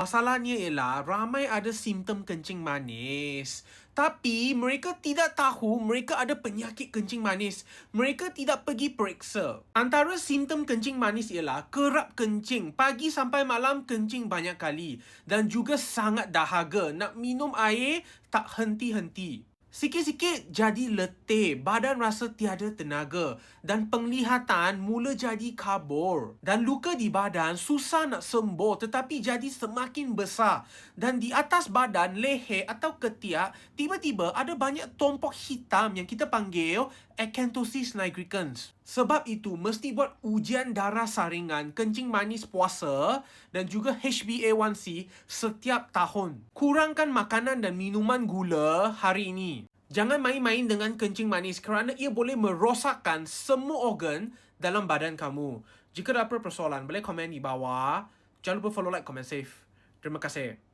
Masalahnya ialah ramai ada simptom kencing manis. Tapi mereka tidak tahu mereka ada penyakit kencing manis. Mereka tidak pergi periksa. Antara simptom kencing manis ialah kerap kencing. Pagi sampai malam kencing banyak kali. Dan juga sangat dahaga. Nak minum air tak henti-henti. Sikit-sikit jadi letih, badan rasa tiada tenaga dan penglihatan mula jadi kabur. Dan luka di badan susah nak sembuh tetapi jadi semakin besar. Dan di atas badan, leher atau ketiak, tiba-tiba ada banyak tompok hitam yang kita panggil acanthosis nigricans. Sebab itu, mesti buat ujian darah saringan, kencing manis puasa dan juga HbA1c setiap tahun. Kurangkan makanan dan minuman gula hari ini. Jangan main-main dengan kencing manis kerana ia boleh merosakkan semua organ dalam badan kamu. Jika ada apa persoalan, boleh komen di bawah. Jangan lupa follow, like, comment, save. Terima kasih.